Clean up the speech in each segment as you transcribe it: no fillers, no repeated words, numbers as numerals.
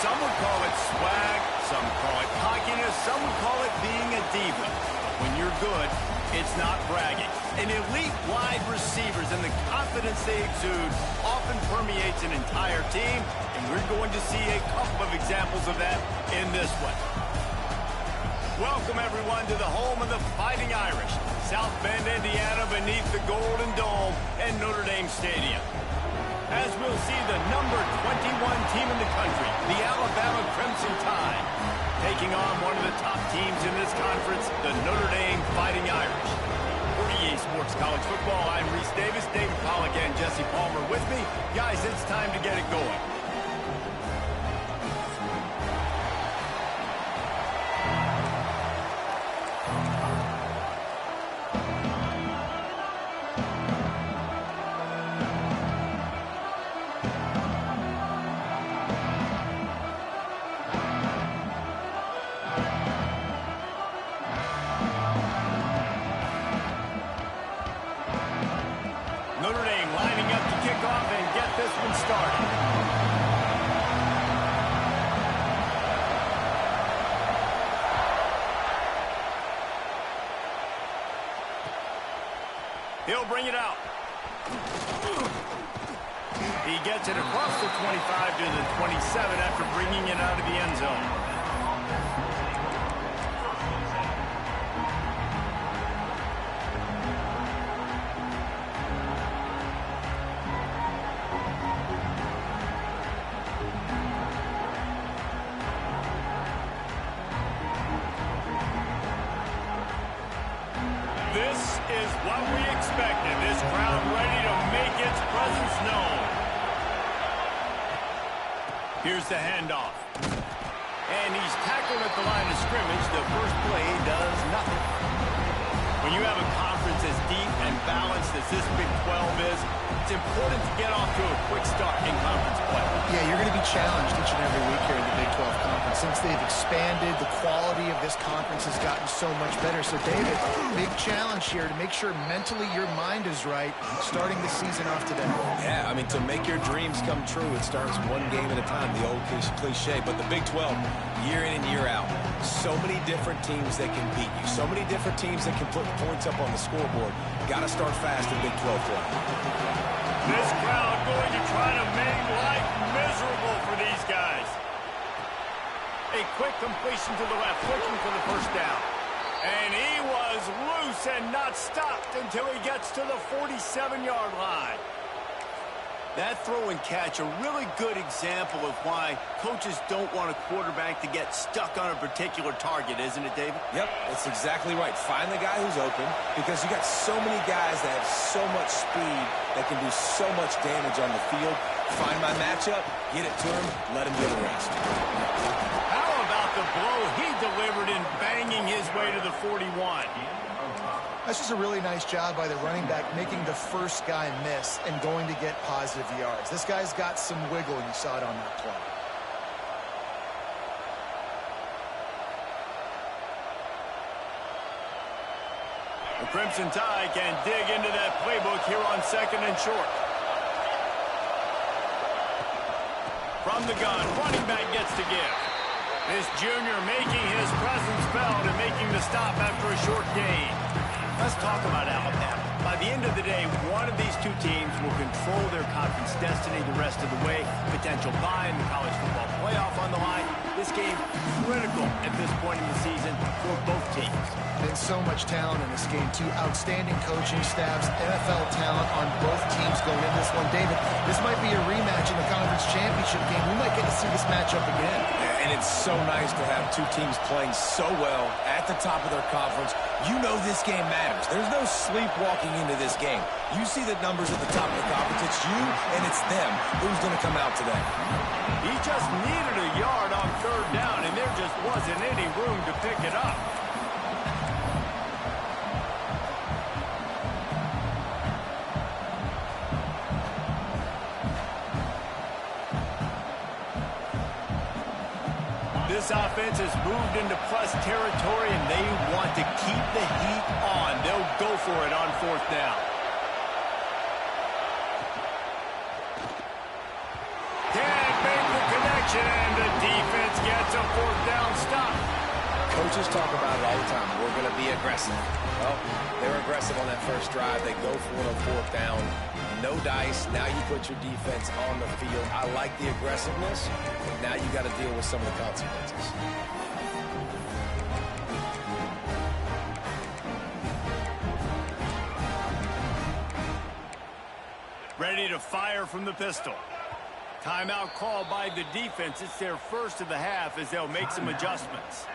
Some would call it swag, some call it cockiness, some would call it being a diva. But when you're good, it's not bragging. And elite wide receivers and the confidence they exude often permeates an entire team, and we're going to see a couple of examples of that in this one. Welcome, everyone, to the home of the Fighting Irish, South Bend, Indiana, beneath the Golden Dome and Notre Dame Stadium. As we'll see the number 21 team in the country, the Alabama Crimson Tide, taking on one of the top teams in this conference, the Notre Dame Fighting Irish. For EA Sports College Football, I'm Reese Davis, David Pollack, and Jesse Palmer with me. Guys, it's time to get it going. Notre Dame lining up to kick off and get this one started. He'll bring it out. He gets it across the 25 to the 27 after bringing it out of the end zone. This is what we expected. This crowd ready to make its presence known. Here's the handoff. And he's tackled at the line of scrimmage. The first play does nothing. When you have a conference as deep and balanced as this Big 12 is, it's important to get off to a quick start in conference play. Yeah, you're going to be challenged each and every week here in the Big 12 Conference. Since they've expanded, the quality of this conference has gotten so much better. So, David, big challenge here to make sure mentally your mind is right starting the season off today. Yeah, I mean, to make your dreams come true, it starts one game at a time, the old cliche. But the Big 12, year in and year out, so many different teams that can beat you, so many different teams that can put points up on the scoreboard. Got to start fast in Big 12 play. This crowd going to try to make life miserable for these guys. A quick completion to the left, looking for the first down. And he was loose and not stopped until he gets to the 47-yard line. That throw and catch, a really good example of why coaches don't want a quarterback to get stuck on a particular target, isn't it, David? Yep, that's exactly right. Find the guy who's open, because you got so many guys that have so much speed that can do so much damage on the field. Find my matchup, get it to him, let him do the rest. How about the blow he delivered in banging his way to the 41? That's just a really nice job by the running back making the first guy miss and going to get positive yards. This guy's got some wiggle, and you saw it on that play. The Crimson Tide can dig into that playbook here on second and short. From the gun, running back gets to give. This junior making his presence felt and making the stop after a short gain. Let's talk about Alabama. By the end of the day, one of these two teams will control their conference destiny the rest of the way. Potential bye in the college football playoff on the line. This game critical at this point in the season for both teams. Been so much talent in this game, too. Outstanding coaching staffs, NFL talent on both teams going in this one. David, this might be a rematch in the conference championship game. We might get to see this matchup again. And it's so nice to have two teams playing so well at the top of their conference. You know this game matters. There's no sleepwalking into this game. You see the numbers at the top of the conference. It's you and it's them. Who's going to come out today? He just needed a yard on third down, and there just wasn't any room to pick it up. This offense has moved into plus territory, and they want to keep the heat on. They'll go for it on fourth down. Can't make the connection, and the It's a fourth down stop. Coaches talk about it all the time. We're going to be aggressive. Well, they were aggressive on that first drive. They go for it on fourth down. No dice. Now you put your defense on the field. I like the aggressiveness, but now you got to deal with some of the consequences. Ready to fire from the pistol. Timeout called by the defense. It's their first of the half as they'll make some adjustments.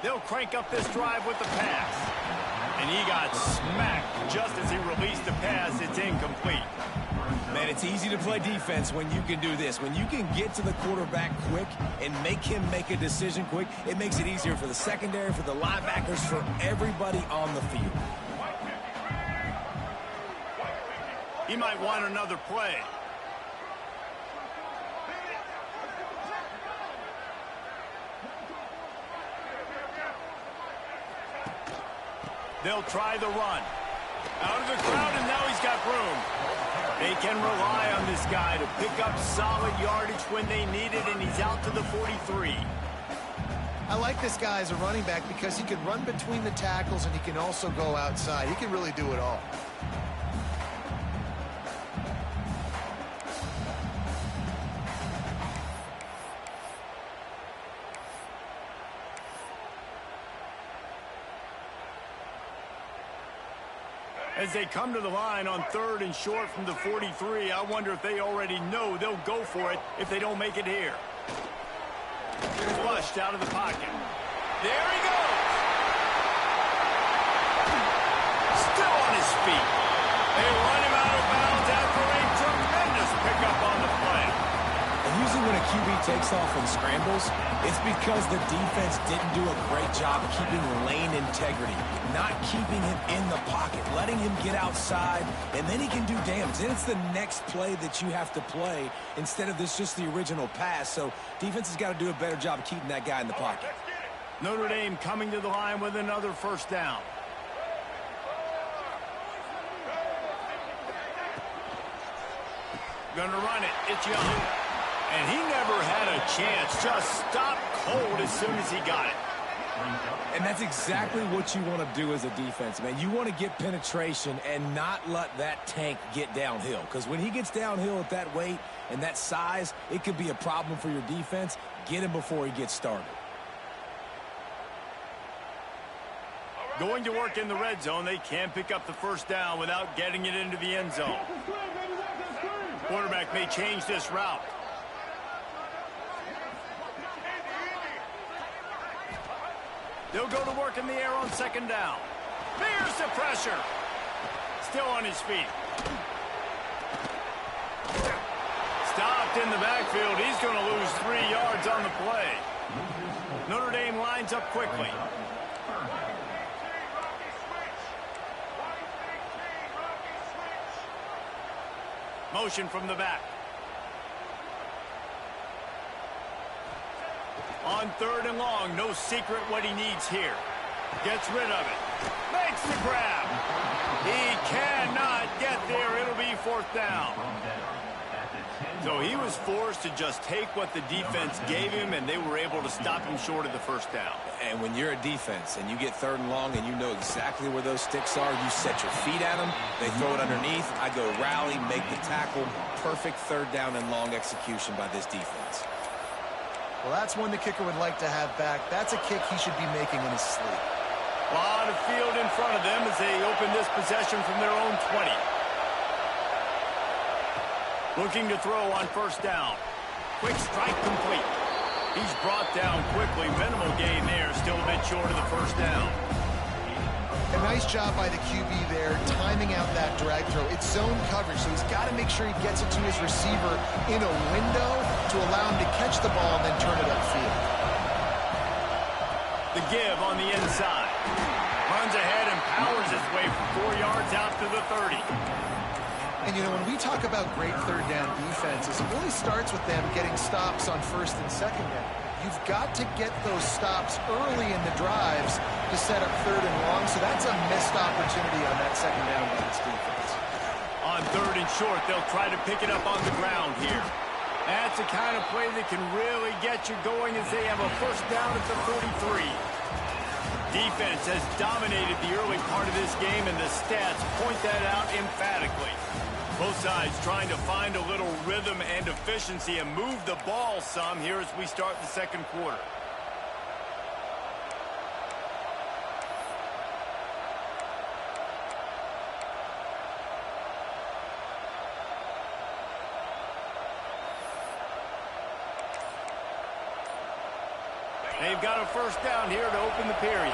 They'll crank up this drive with the pass. And he got smacked just as he released the pass. It's incomplete. Man, it's easy to play defense when you can do this. When you can get to the quarterback quick and make him make a decision quick, it makes it easier for the secondary, for the linebackers, for everybody on the field. He might want another play. They'll try the run. Out of the crowd, and now he's got room. They can rely on this guy to pick up solid yardage when they need it, and he's out to the 43. I like this guy as a running back because he can run between the tackles and he can also go outside. He can really do it all. As they come to the line on 3rd and short from the 43, I wonder if they already know they'll go for it if they don't make it here. Flushed out of the pocket. There he goes. Still on his feet. They run him out of bounds after a tremendous pickup on the play. And usually when a QB takes off and scrambles, it's because the defense didn't do a great job keeping lane integrity, not keeping him in the pocket, letting him get outside, and then he can do damage. Then it's the next play that you have to play instead of this just the original pass. So defense has got to do a better job of keeping that guy in the pocket. Notre Dame coming to the line with another first down. Gonna run it. It's Young. And he never had a chance. Just stopped cold as soon as he got it. And that's exactly what you want to do as a defense, man. You want to get penetration and not let that tank get downhill. Because when he gets downhill at that weight and that size, it could be a problem for your defense. Get him before he gets started. Going to work in the red zone. They can't pick up the first down without getting it into the end zone. Quarterback may change this route. They'll go to work in the air on 2nd down. There's the pressure. Still on his feet. Stopped in the backfield. He's going to lose 3 yards on the play. Notre Dame lines up quickly. Motion from the back. On 3rd and long, no secret what he needs here. Gets rid of it. Makes the grab. He cannot get there. It'll be 4th down. So he was forced to just take what the defense gave him, and they were able to stop him short of the first down. And when you're a defense and you get 3rd and long and you know exactly where those sticks are, you set your feet at them, they throw it underneath, I go rally, make the tackle. Perfect 3rd down and long execution by this defense. Well, that's one the kicker would like to have back. That's a kick he should be making in his sleep. A lot of field in front of them as they open this possession from their own 20. Looking to throw on 1st down. Quick strike complete. He's brought down quickly. Minimal gain there. Still a bit short of the 1st down. A nice job by the QB there, timing out that drag throw. It's zone coverage, so he's got to make sure he gets it to his receiver in a window to allow him to catch the ball and then turn it upfield. The give on the inside. Runs ahead and powers his way for 4 yards out to the 30. And, you know, when we talk about great third down defenses, it really starts with them getting stops on first and second down. You've got to get those stops early in the drives to set up third and long, so that's a missed opportunity on that second down by this defense. On third and short, they'll try to pick it up on the ground here. That's the kind of play that can really get you going as they have a first down at the 43. Defense has dominated the early part of this game, and the stats point that out emphatically. Both sides trying to find a little rhythm and efficiency and move the ball some here as we start the second quarter. They've got a first down here to open the period.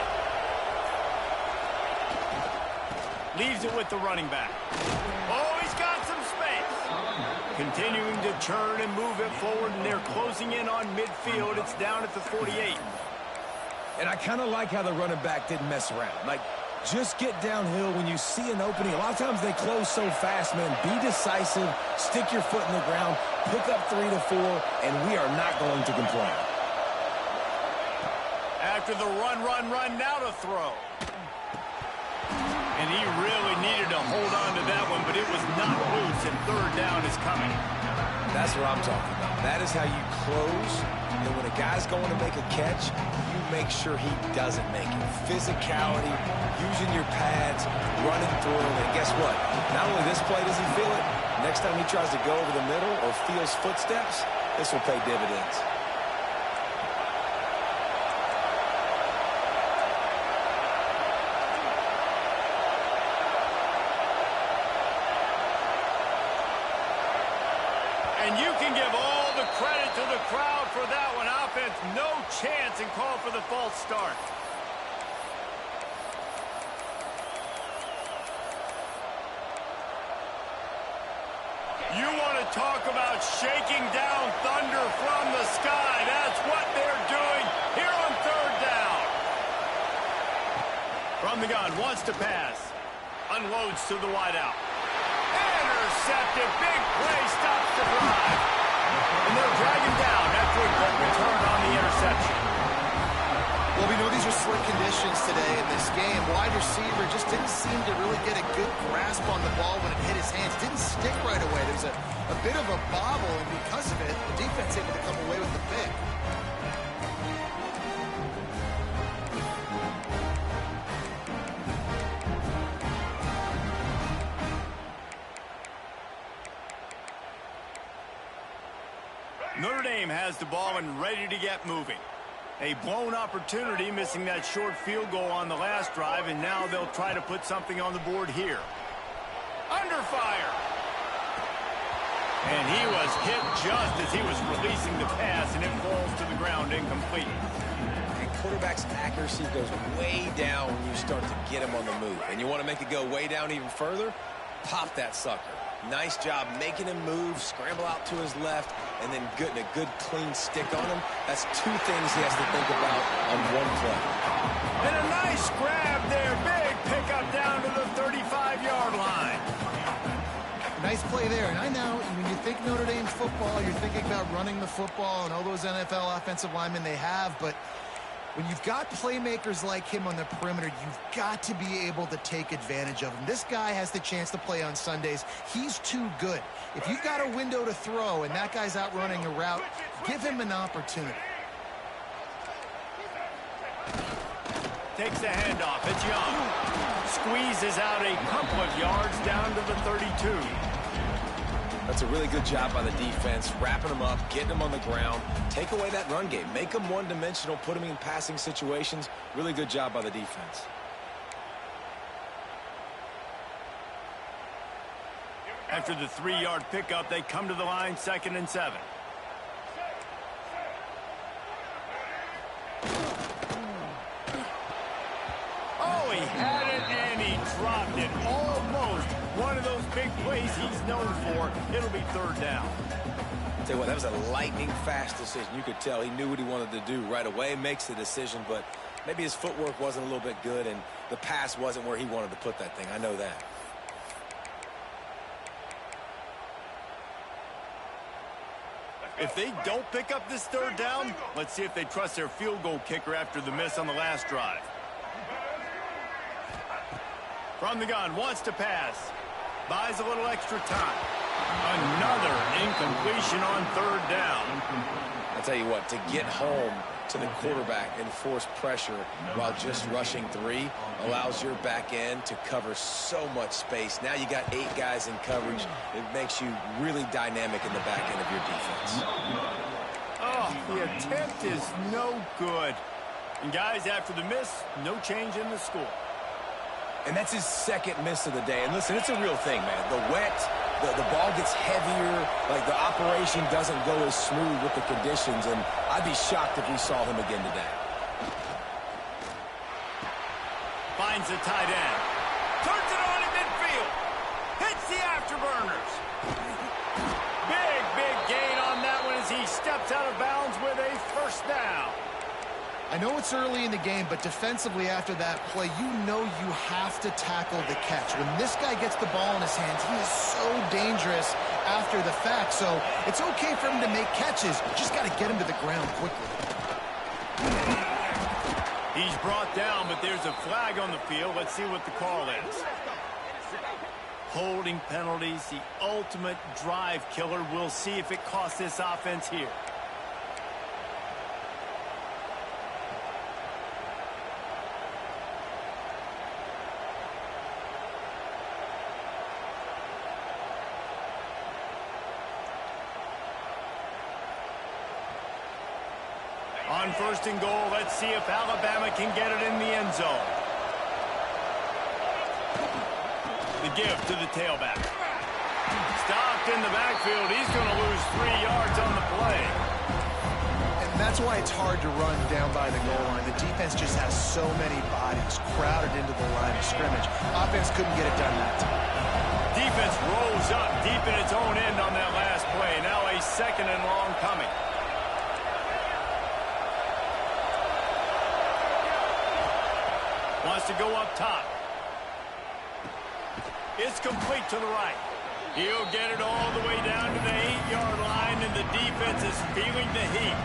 Leaves it with the running back. Oh, he's got some space. Continuing to turn and move it forward, and they're closing in on midfield. It's down at the 48. And I kind of like how the running back didn't mess around. Like, just get downhill when you see an opening. A lot of times they close so fast, man. Be decisive, stick your foot in the ground, pick up 3 to 4, and we are not going to complain. After the run, now to throw. And he really needed to hold on to that one, but it was not loose, and third down is coming. That's what I'm talking about. That is how you close. And when a guy's going to make a catch, you make sure he doesn't make it. Physicality, using your pads, running through him. And guess what? Not only this play does he feel it, next time he tries to go over the middle or feels footsteps, this will pay dividends. And you can give all the credit to the crowd for that one. Offense, no chance, and call for the false start. You want to talk about shaking down thunder from the sky. That's what they're doing here on third down. From the gun, wants to pass. Unloads to the wideout. Intercepted. Big play stops the drive. And they'll drag him down after a good return on the interception. Well, we know these are slick conditions today in this game. Wide receiver just didn't seem to really get a good grasp on the ball when it hit his hands. Didn't stick right away. There was a bit of a bobble, and because of it, the defense able to come away with the pick. Notre Dame has the ball and ready to get moving. A blown opportunity, missing that short field goal on the last drive, and now they'll try to put something on the board here. Under fire. And he was hit just as he was releasing the pass, and it falls to the ground incomplete. And quarterback's accuracy goes way down when you start to get him on the move. And you want to make it go way down even further? Pop that sucker. Nice job making him move, scramble out to his left, and then getting a good clean stick on him. That's two things he has to think about on one play. And a nice grab there. Big pickup down to the 35-yard line. Nice play there. And I know when you think Notre Dame football, you're thinking about running the football and all those NFL offensive linemen they have, but when you've got playmakers like him on the perimeter, you've got to be able to take advantage of him. This guy has the chance to play on Sundays. He's too good. If you've got a window to throw and that guy's out running a route, give him an opportunity. Takes the handoff. It's Young. Squeezes out a couple of yards down to the 32. That's a really good job by the defense, wrapping them up, getting them on the ground. Take away that run game. Make them one-dimensional, put them in passing situations. Really good job by the defense. After the 3-yard pickup, they come to the line, 2nd and 7. Oh, he had it, and he dropped it. Almost one of those big plays he's known for. It'll be 3rd down. Tell you what, that was a lightning-fast decision. You could tell he knew what he wanted to do right away, makes the decision, but Maybe his footwork wasn't a little bit good, and the pass wasn't where he wanted to put that thing. I know that. If they don't pick up this third down, let's see if they trust their field goal kicker after the miss on the last drive. From the gun, wants to pass. Buys a little extra time. Another incompletion on third down. I'll tell you what, to get home to the quarterback and force pressure while just rushing three allows your back end to cover so much space. Now you got 8 guys in coverage. It makes you really dynamic in the back end of your defense. Oh, the attempt is no good. And guys, after the miss, no change in the score. And that's his second miss of the day. And listen, it's a real thing, man. The wet, the ball gets heavier, like the operation doesn't go as smooth with the conditions, and I'd be shocked if we saw him again today. Finds the tight end. Turns it on in midfield. Hits the afterburners. Big gain on that one as he steps out of bounds with a first down. I know it's early in the game, but defensively after that play, you know you have to tackle the catch. When this guy gets the ball in his hands, he is so dangerous after the fact. So it's okay for him to make catches. Just got to get him to the ground quickly. He's brought down, but there's a flag on the field. Let's see what the call is. Holding penalties, the ultimate drive killer. We'll see if it costs this offense here. On first and goal, let's see if Alabama can get it in the end zone. The give to the tailback. Stopped in the backfield. He's going to lose 3 yards on the play. And that's why it's hard to run down by the goal line. The defense just has so many bodies crowded into the line of scrimmage. Offense couldn't get it done that time. Defense rolls up deep in its own end on that last play. Now a second and long coming. Wants to go up top. It's complete to the right. He'll get it all the way down to the 8-yard line, and the defense is feeling the heat.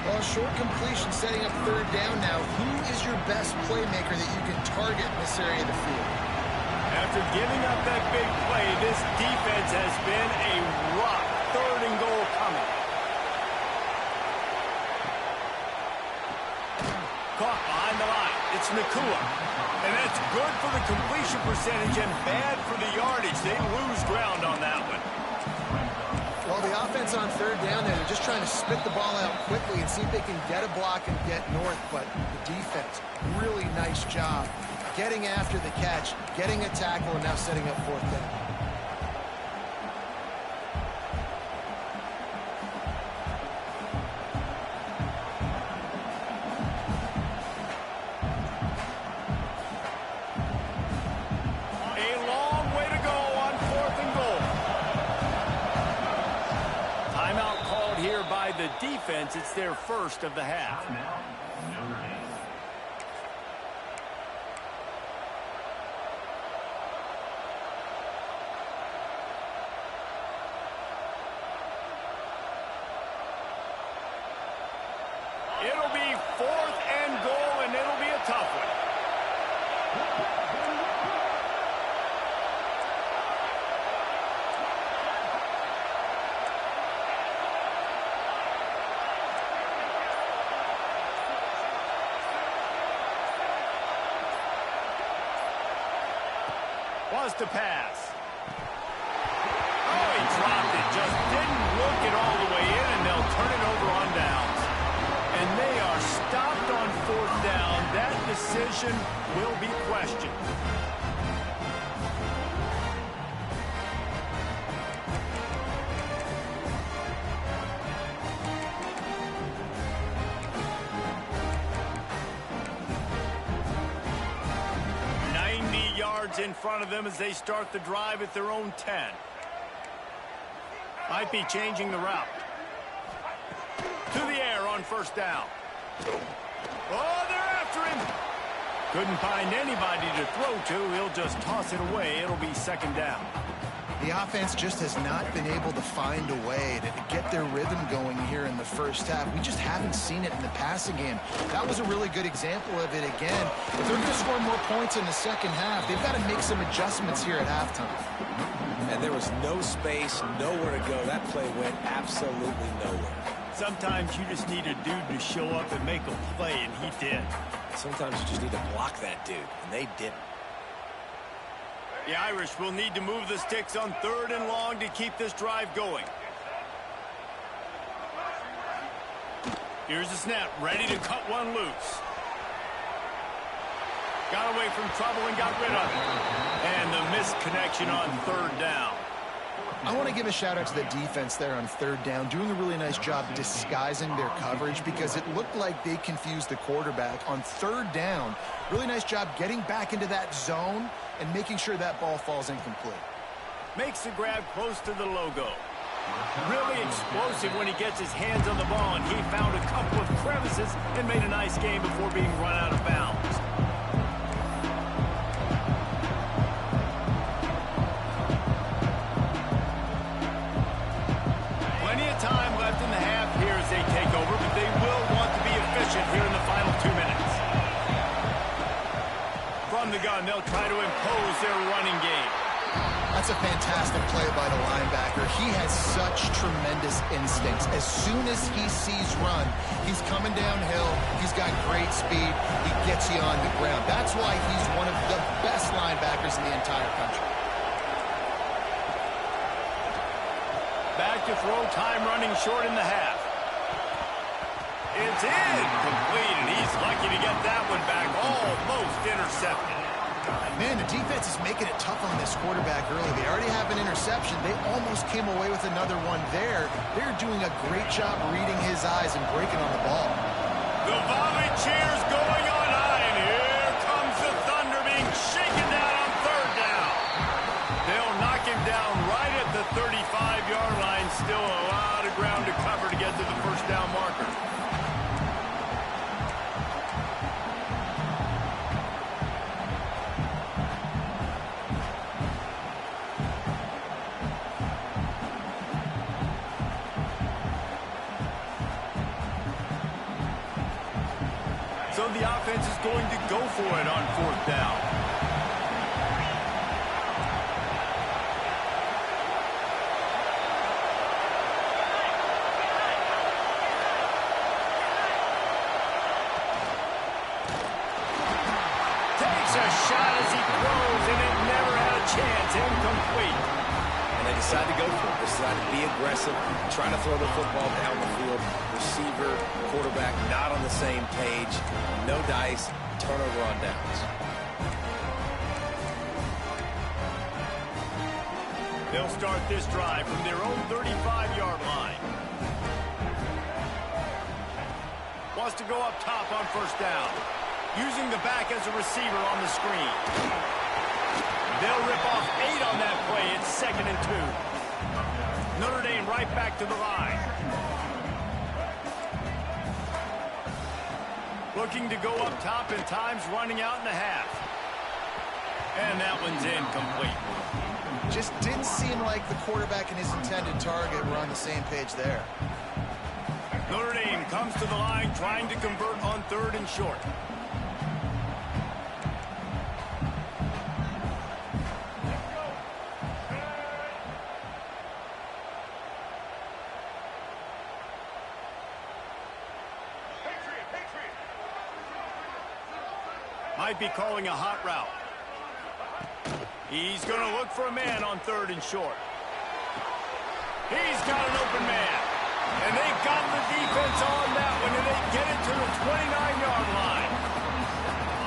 Well, short completion setting up third down now. Who is your best playmaker that you can target in this area of the field? After giving up that big play, this defense has been a rough third and goal coming. Caught behind the line. It's Nakua. And that's good for the completion percentage and bad for the yardage. They lose ground on that one. Well, the offense on third down there, they're just trying to spit the ball out quickly and see if they can get a block and get north. But the defense, really nice job getting after the catch, getting a tackle, and now setting up fourth down. The defense, it's their first of the half. It'll be 4th and goal, and it'll be a tough one. Was to pass. Oh, he dropped it. Just didn't look it all the way in, and they'll turn it over on downs. And they are stopped on 4th down. That decision will be questioned. In front of them as they start the drive at their own 10. Might be changing the route. To the air on first down. Oh, they're after him. Couldn't find anybody to throw to. He'll just toss it away. It'll be second down. The offense just has not been able to find a way to get their rhythm going here in the first half. We just haven't seen it in the passing game. That was a really good example of it again. If they're going to score more points in the second half, they've got to make some adjustments here at halftime. And there was no space, nowhere to go. That play went absolutely nowhere. Sometimes you just need a dude to show up and make a play, and he did. Sometimes you just need to block that dude, and they didn't. The Irish will need to move the sticks on 3rd and long to keep this drive going. Here's the snap, ready to cut one loose. Got away from trouble and got rid of it. And the misconnection on 3rd down. I want to give a shout out to the defense there on 3rd down, doing a really nice job disguising their coverage because it looked like they confused the quarterback on 3rd down. Really nice job getting back into that zone and making sure that ball falls incomplete. Makes the grab close to the logo. Really explosive when he gets his hands on the ball, and he found a couple of crevices and made a nice game before being run out of bounds. Time left in the half here as they take over, but they will want to be efficient here in the final 2 minutes. From the gun, they'll try to impose their running game. That's a fantastic play by the linebacker. He has such tremendous instincts. As soon as he sees run, he's coming downhill. He's got great speed. He gets you on the ground. That's why he's one of the best linebackers in the entire country. Back to throw, time running short in the half. It's incomplete, and he's lucky to get that one back, almost intercepted. Man, the defense is making it tough on this quarterback early. They already have an interception. They almost came away with another one there. They're doing a great job reading his eyes and breaking on the ball. The volley cheers going on high, and here comes the Thunder being shaken down on 3rd down. They'll knock him down right at the 35-yard line. Still a lot of ground to cover to get to the first down marker. So the offense is going to go for it on 4th down. A shot as he throws, and it never had a chance. Incomplete. And they decide to go for it. They decide to be aggressive, try to throw the football down the field. Receiver, quarterback, not on the same page. No dice, turnover on downs. They'll start this drive from their own 35-yard line. Wants to go up top on 1st down. Using the back as a receiver on the screen. They'll rip off 8 on that play. It's 2nd and 2. Notre Dame right back to the line. Looking to go up top, and time's running out in the half. And that one's incomplete. Just didn't seem like the quarterback and his intended target were on the same page there. Notre Dame comes to the line trying to convert on 3rd and short. Might be calling a hot route. He's going to look for a man on 3rd and short. He's got an open man. And they got the defense on that one, and they get it to the 29-yard line.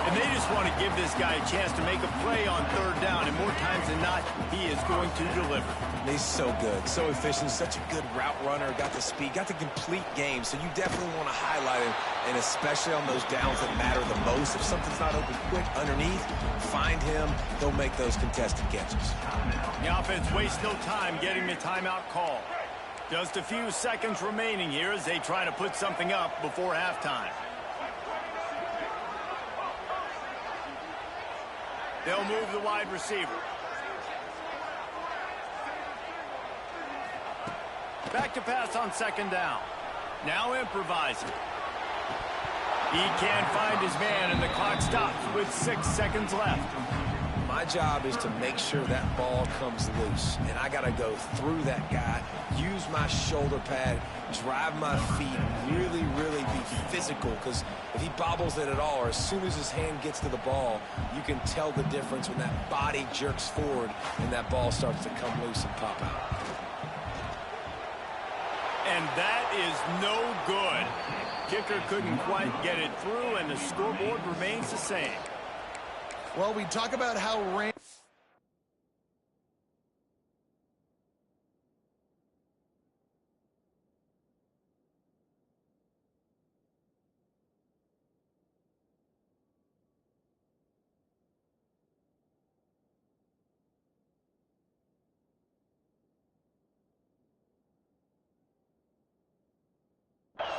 And they just want to give this guy a chance to make a play on 3rd down, and more times than not, he is going to deliver. He's so good, so efficient, such a good route runner, got the speed, got the complete game, so you definitely want to highlight him, and especially on those downs that matter the most. If something's not open quick underneath, find him, they'll make those contested catches. The offense wastes no time getting the timeout call. Just a few seconds remaining here as they try to put something up before halftime. They'll move the wide receiver. Back to pass on second down. Now improvising. He can't find his man, and the clock stops with 6 seconds left. My job is to make sure that ball comes loose, and I got to go through that guy, use my shoulder pad, drive my feet, really, really be physical, because if he bobbles it at all, or as soon as his hand gets to the ball, you can tell the difference when that body jerks forward and that ball starts to come loose and pop out. And that is no good. Kicker couldn't quite get it through, and the scoreboard remains the same. Well, we talk about how rain...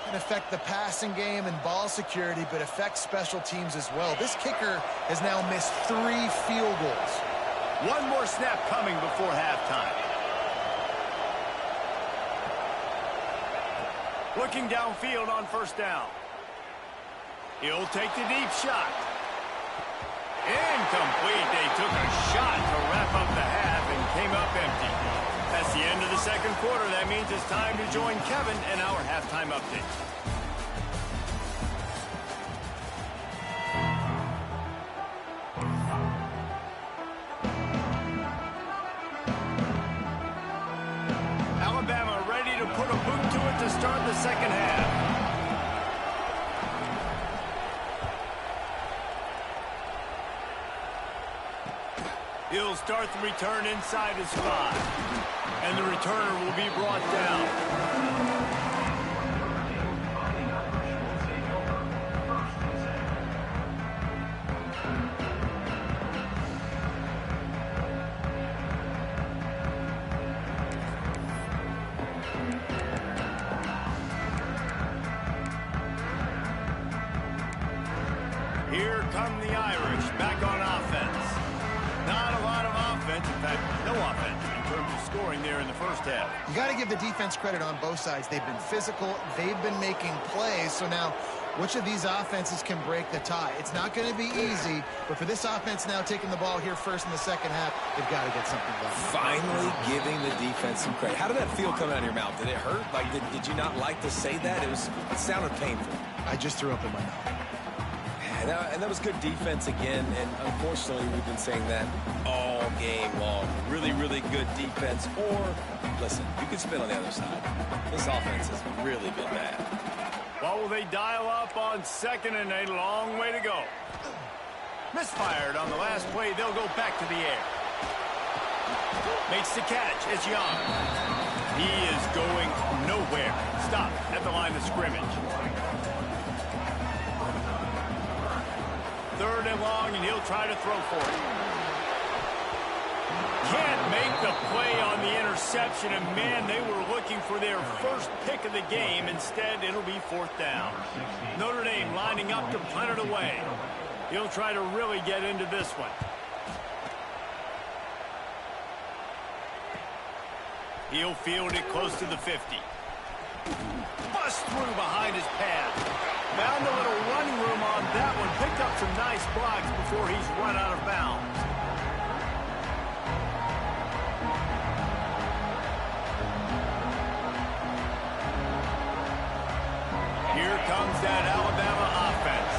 can affect the passing game and ball security, but affects special teams as well. This kicker has now missed 3 field goals. One more snap coming before halftime. Looking downfield on first down. He'll take the deep shot. Incomplete. They took a shot to wrap up the half and came up empty. That's the end of the second quarter. That means it's time to join Kevin and our halftime update. Alabama ready to put a boot to it to start the second half. He'll start the return inside his 5. And the returner will be brought down. Here come the Irish back on offense. Not a lot of offense, in fact, no offense in terms of scoring there in the first half. You got to give the defense credit on both sides. They've been physical. They've been making plays. So now, which of these offenses can break the tie? It's not going to be easy, but for this offense now taking the ball here first in the second half, they've got to get something done. Finally giving the defense some credit. How did that feel coming out of your mouth? Did it hurt? Like, did you not like to say that? It sounded painful. I just threw up in my mouth. And that was good defense again, and unfortunately we've been saying that all game long. Really, really good defense. Or, listen, you can spin on the other side. This offense has really been bad. Well, will they dial up on second and a long way to go? Misfired on the last play. They'll go back to the air. Makes the catch. It's Young. He is going nowhere. Stop at the line of scrimmage. Third and long, and he'll try to throw for it. Can't make the play on the interception, and man, they were looking for their first pick of the game. Instead, it'll be fourth down. Notre Dame lining up to punt it away. He'll try to really get into this one. He'll field it close to the 50. Bust through behind his pad. Found a little running room on that one. Picked up some nice blocks before he's run out of bounds. Here comes that Alabama offense.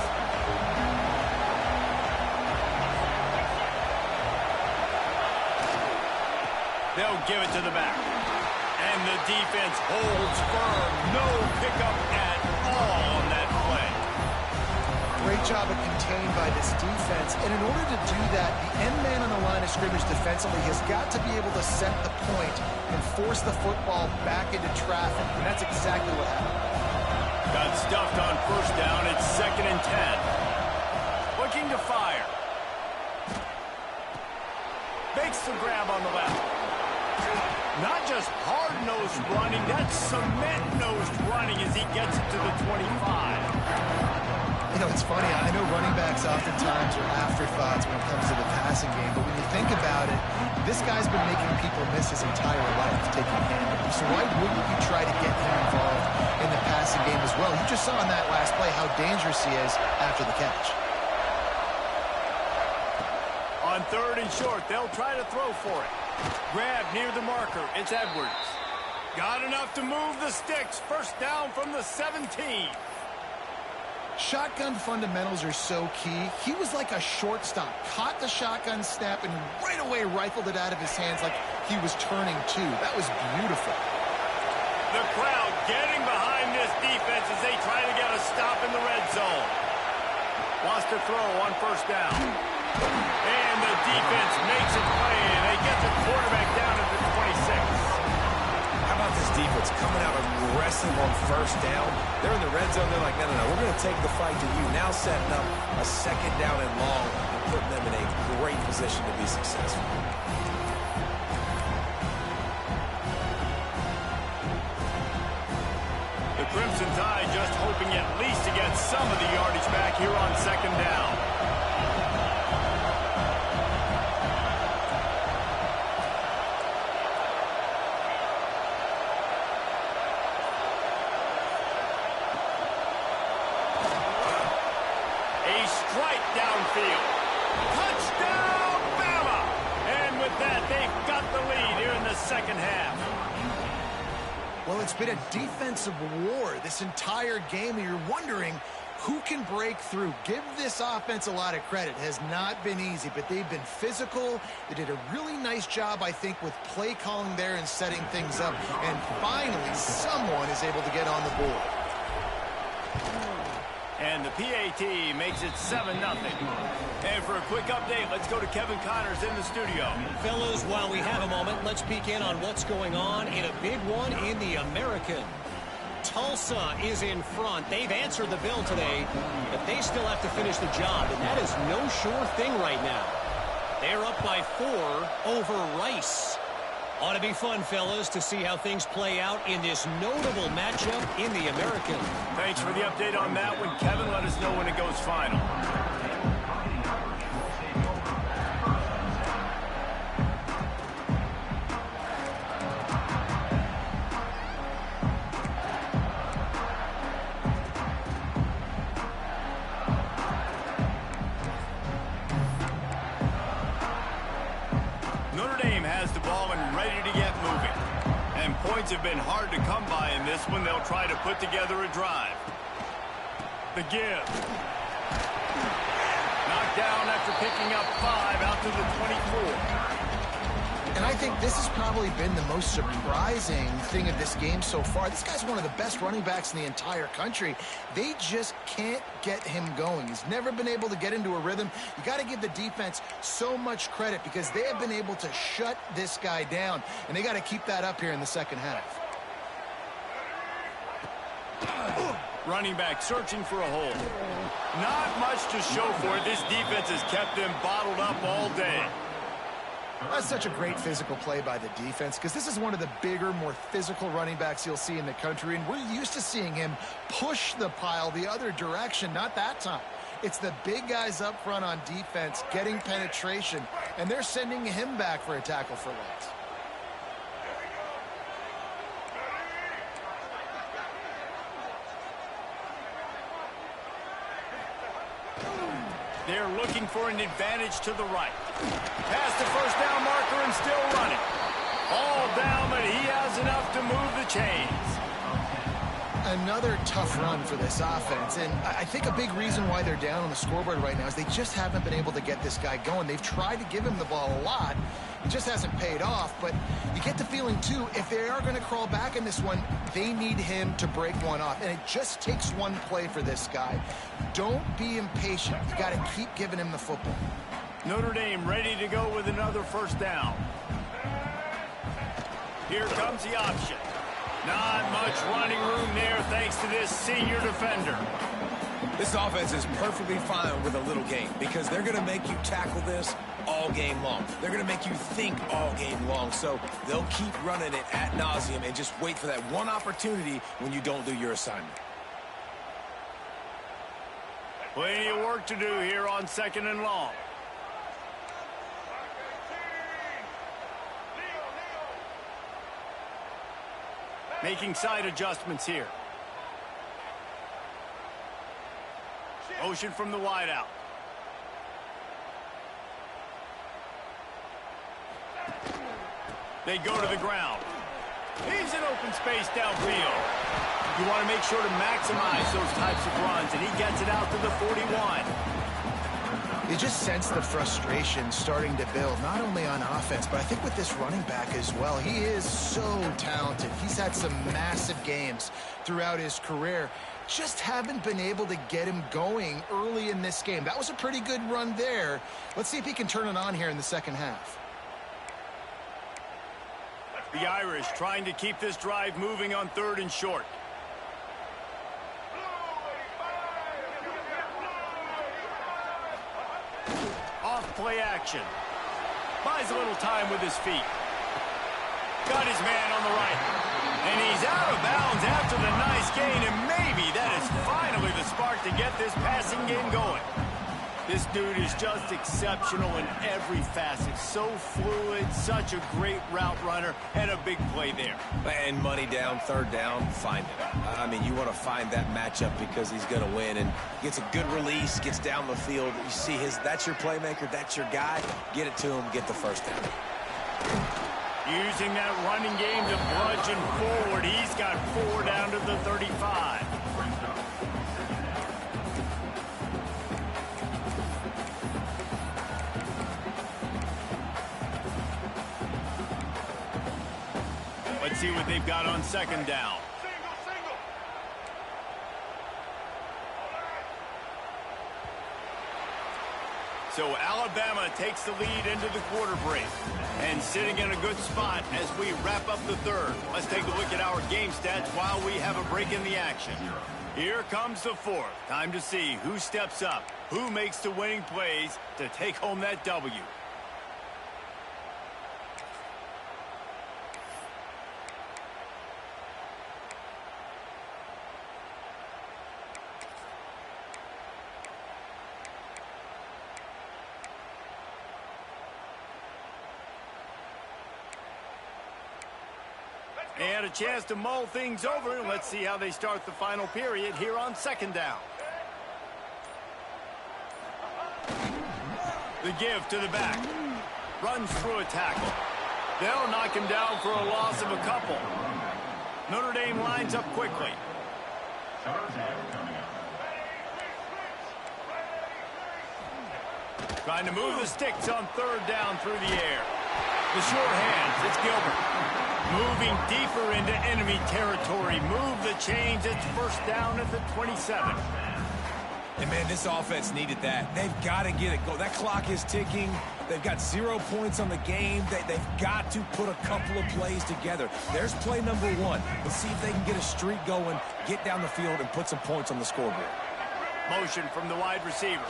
They'll give it to the back. And the defense holds firm. No pickup at all on that play. Great job of contained by this defense. And in order to do that, the end man on the line of scrimmage defensively has got to be able to set the point and force the football back into traffic. And that's exactly what happened. Got stuffed on first down. It's 2nd and 10. Looking to fire. Makes the grab on the left. Not just hard-nosed running, that's cement-nosed running as he gets it to the 25. You know, it's funny. I know running backs oftentimes are afterthoughts when it comes to the passing This guy's been making people miss his entire life taking a hand on him. So why wouldn't you try to get him involved in the passing game as well? You just saw in that last play how dangerous he is after the catch. On 3rd and short, they'll try to throw for it. Grab near the marker. It's Edwards. Got enough to move the sticks. First down from the 17. Shotgun fundamentals are so key. He was like a shortstop. Caught the shotgun snap and right away rifled it out of his hands like he was turning two. That was beautiful. The crowd getting behind this defense as they try to get a stop in the red zone. Wants to throw on 1st down. And the defense makes it play, and they get the quarterback down at the 26. How about this defense coming out aggressive on 1st down? They're in the red zone. They're like, no, we're going to take the fight to you. Now setting up a 2nd down and long and putting them in a great position to be successful. The Crimson Tide just hoping at least to get some of the yardage back here on 2nd down. Strike downfield. Touchdown, Bama! And with that, they've got the lead here in the 2nd half. Well, it's been a defensive war this entire game, and you're wondering who can break through. Give this offense a lot of credit. It has not been easy, but they've been physical. They did a really nice job, I think, with play calling there and setting things up. And finally, someone is able to get on the board. And the PAT makes it 7-0. And for a quick update, let's go to Kevin Connors in the studio. Fellas, while we have a moment, let's peek in on what's going on in a big one in the American. Tulsa is in front. They've answered the bell today, but they still have to finish the job, and that is no sure thing right now. They're up by 4 over Rice. Ought to be fun, fellas, to see how things play out in this notable matchup in the American. Thanks for the update on that one, Kevin. Let us know when it goes final. Notre Dame has the ball and ready to get moving. And points have been hard to come by in this one. They'll try to put together a drive. The give. Knocked down after picking up 5 out to the 24. And I think this has probably been the most surprising thing of this game so far. This guy's one of the best running backs in the entire country. They just can't get him going. He's never been able to get into a rhythm. You got to give the defense so much credit because they have been able to shut this guy down. And they got to keep that up here in the 2nd half. Running back searching for a hole. Not much to show for it. This defense has kept them bottled up all day. That's such a great physical play by the defense because this is one of the bigger, more physical running backs you'll see in the country, and we're used to seeing him push the pile the other direction. Not that time. It's the big guys up front on defense getting penetration, and they're sending him back for a tackle for loss. They're looking for an advantage to the right. Past the 1st down marker and still running. All down, but he has enough to move the chains. Another tough run for this offense, and I think a big reason why they're down on the scoreboard right now is they just haven't been able to get this guy going. They've tried to give him the ball a lot. It just hasn't paid off, but you get the feeling, too, if they are going to crawl back in this one, they need him to break one off, and it just takes one play for this guy. Don't be impatient. You got to keep giving him the football. Notre Dame ready to go with another 1st down. Here comes the option. Not much running room there thanks to this senior defender. This offense is perfectly fine with a little game because they're going to make you tackle this all game long. They're going to make you think all game long. So they'll keep running it ad nauseum and just wait for that one opportunity when you don't do your assignment. Plenty of work to do here on 2nd and long. Making side adjustments here. Motion from the wideout. They go to the ground. He's in open space downfield. You want to make sure to maximize those types of runs, and he gets it out to the 41. You just sense the frustration starting to build, not only on offense, but I think with this running back as well. He is so talented. He's had some massive games throughout his career. Just haven't been able to get him going early in this game. That was a pretty good run there. Let's see if he can turn it on here in the second half. The Irish trying to keep this drive moving on 3rd and short. Off play action. Buys a little time with his feet. Got his man on the right. And he's out of bounds after the nice gain, and maybe that is finally the spark to get this passing game going. This dude is just exceptional in every facet. So fluid, such a great route runner, and a big play there. And money down, 3rd down, find it. I mean, you want to find that matchup because he's going to win, and gets a good release, gets down the field. You see that's your playmaker, that's your guy. Get it to him, get the 1st down. Using that running game to bludgeon forward. He's got 4 down to the 35. Let's see what they've got on 2nd down. So Alabama takes the lead into the quarter break and sitting in a good spot as we wrap up the 3rd. Let's take a look at our game stats while we have a break in the action. Here comes the 4th. Time to see who steps up, who makes the winning plays to take home that W. And a chance to mull things over. Let's see how they start the final period here on 2nd down. The give to the back. Runs through a tackle. They'll knock him down for a loss of a couple. Notre Dame lines up quickly. Trying to move the sticks on 3rd down through the air. The short hands, it's Gilbert. Moving deeper into enemy territory. Move the chains. It's 1st down at the 27. And, man, this offense needed that. They've got to get it going. That clock is ticking. They've got 0 points on the game. They've got to put a couple of plays together. There's play number 1. Let's see if they can get a streak going, get down the field, and put some points on the scoreboard. Motion from the wide receiver.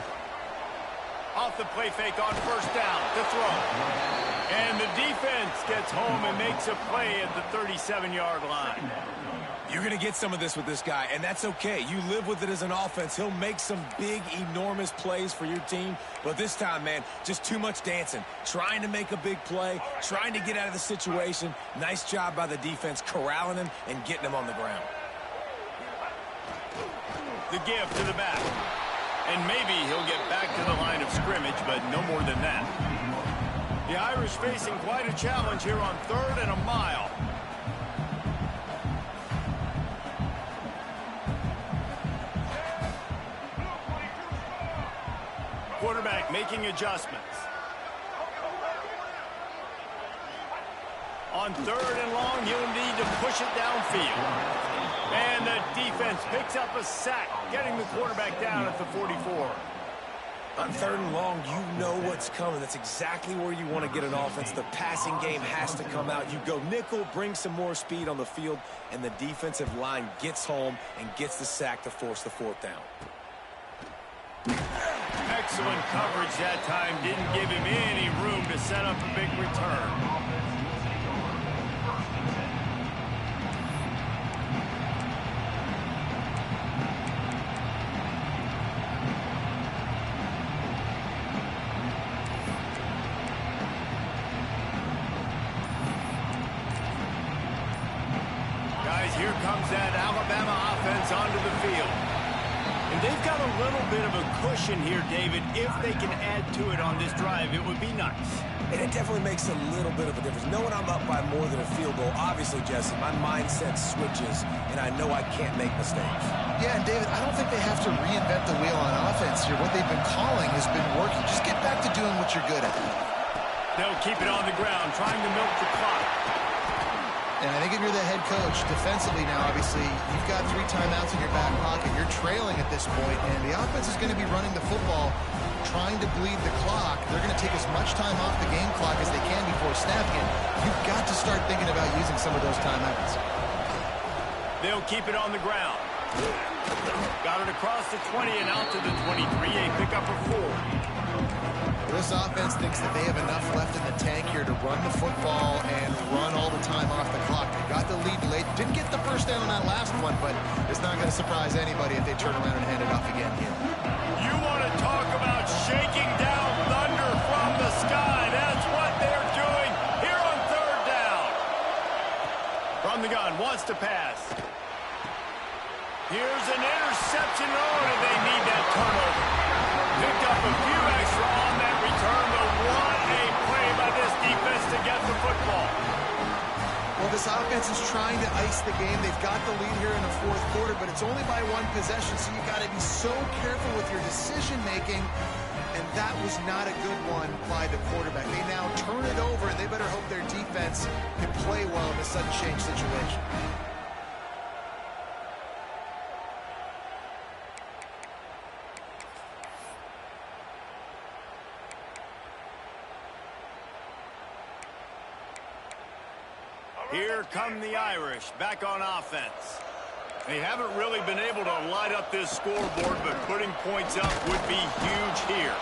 Off the play fake on 1st down to throw. And the defense gets home and makes a play at the 37-yard line. You're going to get some of this with this guy, and that's okay. You live with it as an offense. He'll make some big, enormous plays for your team. But this time, man, just too much dancing. Trying to make a big play, trying to get out of the situation. Nice job by the defense corralling him and getting him on the ground. The give to the back. And maybe he'll get back to the line of scrimmage, but no more than that. The Irish facing quite a challenge here on 3rd and a mile. Quarterback making adjustments. On 3rd and long, he'll need to push it downfield. And the defense picks up a sack, getting the quarterback down at the 44. On 3rd and long, you know what's coming. That's exactly where you want to get an offense. The passing game has to come out. You go nickel, bring some more speed on the field, and the defensive line gets home and gets the sack to force the 4th down. Excellent coverage that time. Didn't give him any room to set up a big return. Here comes that Alabama offense onto the field. And they've got a little bit of a cushion here, David. If they can add to it on this drive, it would be nice. And it definitely makes a little bit of a difference. Knowing I'm up by more than a field goal, obviously, Jesse, my mindset switches, and I know I can't make mistakes. Yeah, and David, I don't think they have to reinvent the wheel on offense here. What they've been calling has been working. Just get back to doing what you're good at. They'll keep it on the ground, trying to milk the clock. And I think if you're the head coach, defensively now, obviously, you've got 3 timeouts in your back pocket. You're trailing at this point, and the offense is going to be running the football, trying to bleed the clock. They're going to take as much time off the game clock as they can before snapping it. You've got to start thinking about using some of those timeouts. They'll keep it on the ground. Got it across the 20 and out to the 23, a pickup of 4. This offense thinks that they have enough left in the tank here to run the football and run all the time off the clock. They got the lead late. Didn't get the first down on that last one, but it's not going to surprise anybody if they turn around and hand it off again here. You want to talk about shaking down thunder from the sky. That's what they're doing here on 3rd down. From the gun, wants to pass. Here's an interception. Oh, and they need that turnover. Picked up a few extra on that return, but what a play by this defense to get the football. Well, this offense is trying to ice the game. They've got the lead here in the 4th quarter, but it's only by 1 possession, so you got to be so careful with your decision-making, and that was not a good one by the quarterback. They now turn it over, and they better hope their defense can play well in a sudden change situation. Here come the Irish back on offense. They haven't really been able to light up this scoreboard, but putting points up would be huge here.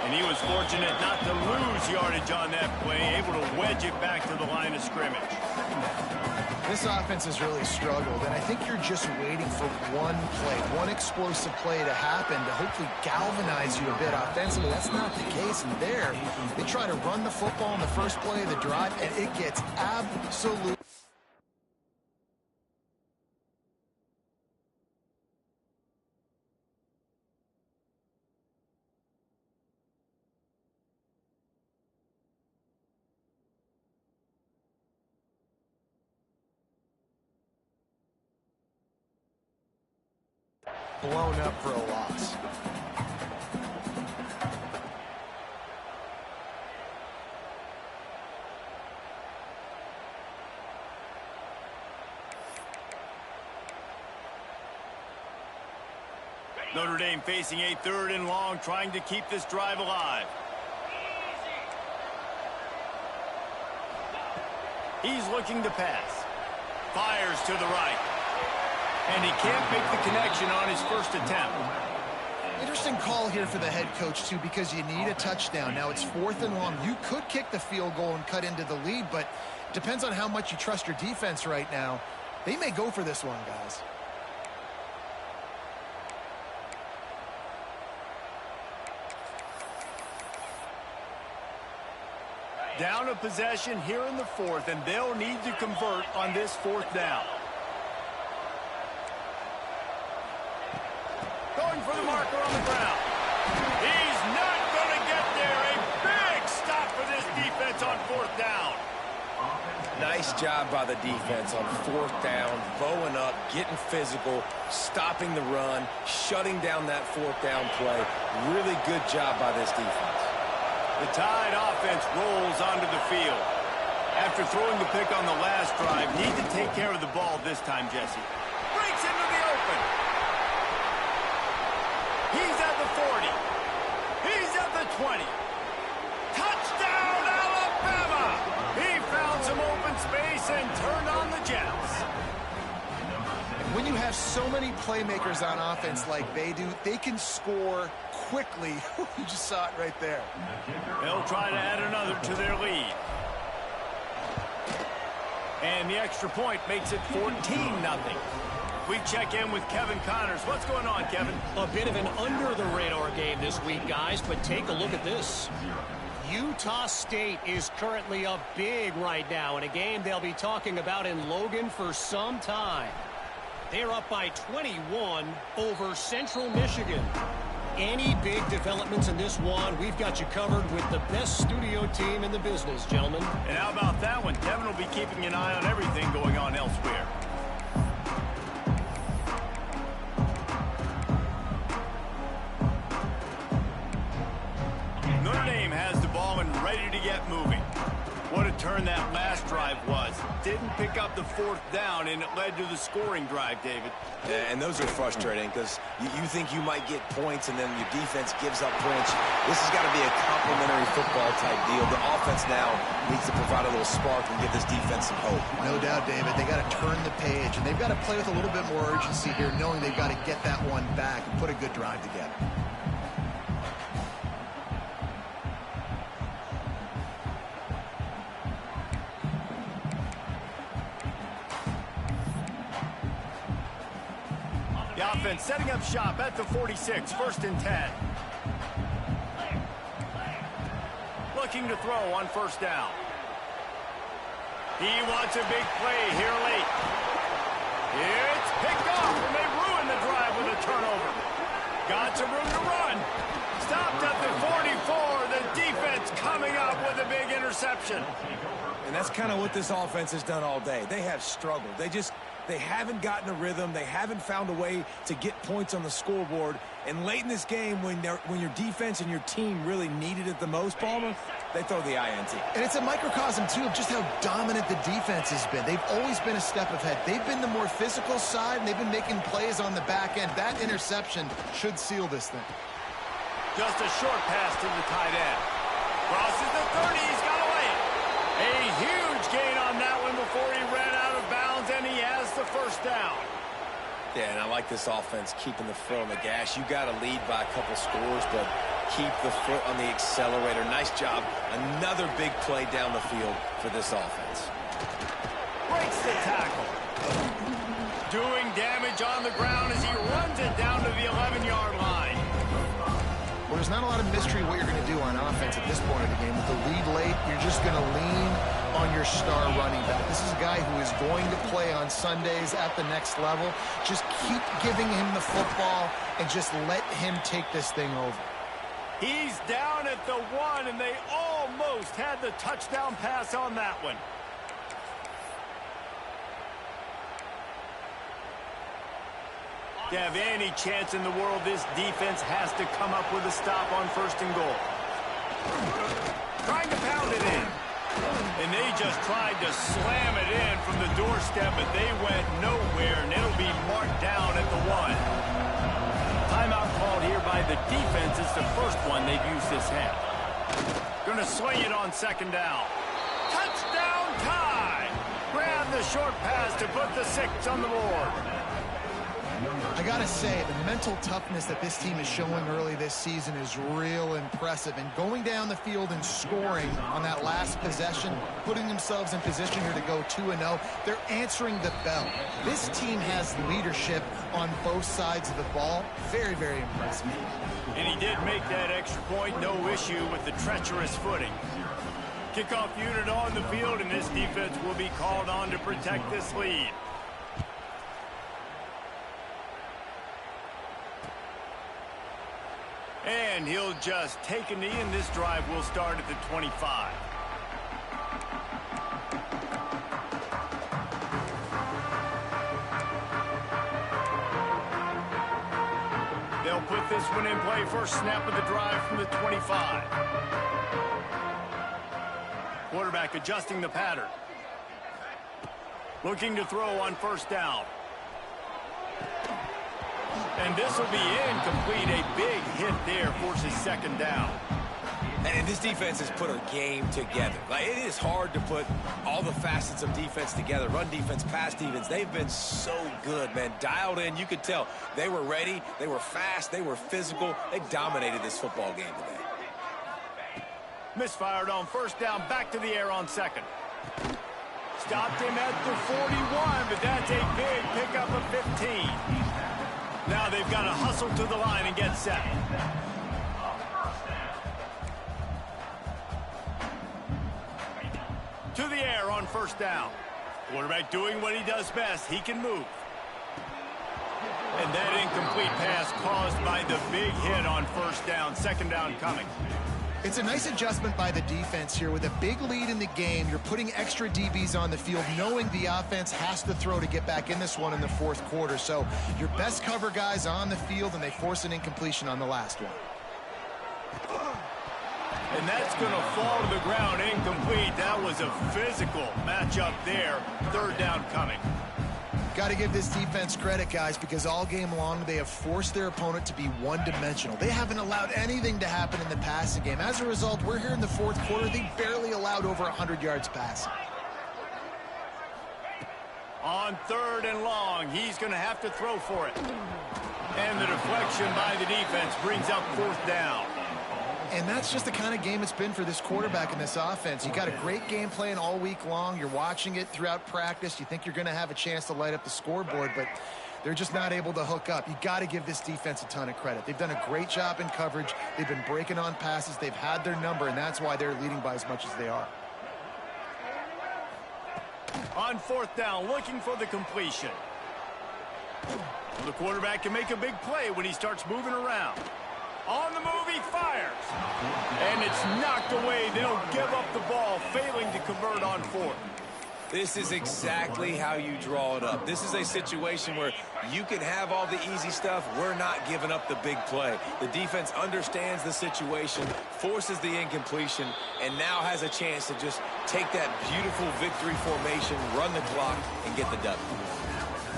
And he was fortunate not to lose yardage on that play, able to wedge it back to the line of scrimmage. This offense has really struggled, and I think you're just waiting for one play, one explosive play to happen to hopefully galvanize you a bit offensively. That's not the case, and there, they try to run the football in the first play of the drive, and it gets absolutely blown up for a loss. Notre Dame facing a 3rd and long, trying to keep this drive alive. He's looking to pass. Fires to the right. And he can't make the connection on his first attempt. Interesting call here for the head coach, too, because you need a touchdown. Now, it's 4th and long. You could kick the field goal and cut into the lead, but it depends on how much you trust your defense right now. They may go for this one, guys. Down a possession here in the 4th, and they'll need to convert on this 4th down. Going for the marker on the ground. He's not going to get there. A big stop for this defense on 4th down. Nice job by the defense on 4th down, bowing up, getting physical, stopping the run, shutting down that 4th down play. Really good job by this defense. The Tide offense rolls onto the field. After throwing the pick on the last drive, need to take care of the ball this time, Jesse. Breaks into the open. He's at the 40. He's at the 20. Touchdown, Alabama! He found some open space and turned on the Jets. When you have so many playmakers on offense like they do, they can score quickly. You just saw it right there. They'll try to add another to their lead. And the extra point makes it 14-0. We check in with Kevin Connors. What's going on, Kevin? A bit of an under-the-radar game this week, guys, but take a look at this. Utah State is currently up big right now in a game they'll be talking about in Logan for some time. They're up by 21 over Central Michigan. Any big developments in this one, we've got you covered with the best studio team in the business, gentlemen. And how about that one? Kevin will be keeping an eye on everything going on elsewhere. Notre Dame has the ball and ready to get moving. What a turn that last drive was. Didn't pick up the fourth down, and it led to the scoring drive, David. Yeah, and those are frustrating because you think you might get points, and then your defense gives up points. This has got to be a complementary football type deal. The offense now needs to provide a little spark and give this defense some hope. No doubt, David. They got to turn the page, and they've got to play with a little bit more urgency here, knowing they've got to get that one back and put a good drive together. The offense setting up shop at the 46, 1st and 10. Looking to throw on 1st down. He wants a big play here late. It's picked off, and they ruin the drive with a turnover. Got some room to run. Stopped at the 44. The defense coming up with a big interception. And that's kind of what this offense has done all day. They have struggled. They haven't gotten a rhythm. They haven't found a way to get points on the scoreboard. And late in this game, when your defense and your team really needed it the most, Palmer, they throw the INT. And it's a microcosm, too, of just how dominant the defense has been. They've always been a step ahead. They've been the more physical side, and they've been making plays on the back end. That interception should seal this thing. Just a short pass to the tight end. Crosses the 30. He's got away. A huge gain on that one before he ran out of bounds, and he has the 1st down. Yeah, and I like this offense keeping the foot on the gas. You got to lead by a couple scores, but keep the foot on the accelerator. Nice job. Another big play down the field for this offense. Breaks the tackle. Doing damage on the ground as he runs it down to the 11-yard line. Well, there's not a lot of mystery what you're going to do on offense at this point of the game. With the lead late, you're just going to lean on your star running back. This is a guy who is going to play on Sundays at the next level. Just keep giving him the football and just let him take this thing over. He's down at the 1, and they almost had the touchdown pass on that one. To have any chance in the world, this defense has to come up with a stop on 1st and goal. Trying to pound it in. And they just tried to slam it in from the doorstep, but they went nowhere, and it'll be marked down at the 1. Timeout called here by the defense. It's the first one they've used this half. Going to swing it on 2nd down. Touchdown tie! Grab the short pass to put the 6 on the board. I got to say, the mental toughness that this team is showing early this season is real impressive. And going down the field and scoring on that last possession, putting themselves in position here to go 2-0, they're answering the bell. This team has leadership on both sides of the ball. Very, very impressive. And he did make that extra point, no issue with the treacherous footing. Kickoff unit on the field, and this defense will be called on to protect this lead. And he'll just take a knee, and this drive will start at the 25. They'll put this one in play. First snap of the drive from the 25. Quarterback adjusting the pattern. Looking to throw on 1st down. And this will be incomplete. A big hit there forces 2nd down. And this defense has put a game together. Like, it is hard to put all the facets of defense together. Run defense, pass defense. They've been so good, man. Dialed in. You could tell they were ready. They were fast. They were physical. They dominated this football game today. Misfired on 1st down. Back to the air on 2nd. stopped him at the 41, but that's a big pickup of 15. Now they've got to hustle to the line and get set. To the air on first down. Quarterback doing what he does best. He can move. And that incomplete pass caused by the big hit on first down. Second down coming. It's a nice adjustment by the defense here. With a big lead in the game, you're putting extra DBs on the field, knowing the offense has to throw to get back in this one in the fourth quarter. So your best cover guys on the field, and they force an incompletion on the last one. And that's going to fall to the ground incomplete. That was a physical matchup there. Third down coming. Got to give this defense credit, guys, because all game long they have forced their opponent to be one-dimensional. They haven't allowed anything to happen in the passing game. As a result, we're here in the fourth quarter. They barely allowed over 100 yards passing. On third and long, he's going to have to throw for it. And the deflection by the defense brings up fourth down. And that's just the kind of game it's been for this quarterback in this offense. You got a great game plan all week long. You're watching it throughout practice. You think you're going to have a chance to light up the scoreboard, but they're just not able to hook up. You got to give this defense a ton of credit. They've done a great job in coverage. They've been breaking on passes. They've had their number, and that's why they're leading by as much as they are. On fourth down, looking for the completion. The quarterback can make a big play when he starts moving around. On the move, he fires. And it's knocked away. They'll give up the ball, failing to convert on fourth. This is exactly how you draw it up. This is a situation where you can have all the easy stuff. We're not giving up the big play. The defense understands the situation, forces the incompletion, and now has a chance to just take that beautiful victory formation, run the clock, and get the W.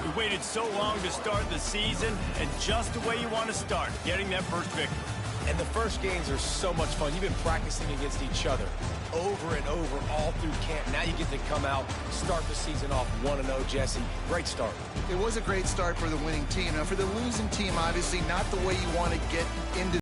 We waited so long to start the season, and just the way you want to start, getting that first victory. And the first games are so much fun. You've been practicing against each other over and over all through camp. Now you get to come out, start the season off 1-0, Jesse. Great start. It was a great start for the winning team. Now, for the losing team, obviously not the way you want to get into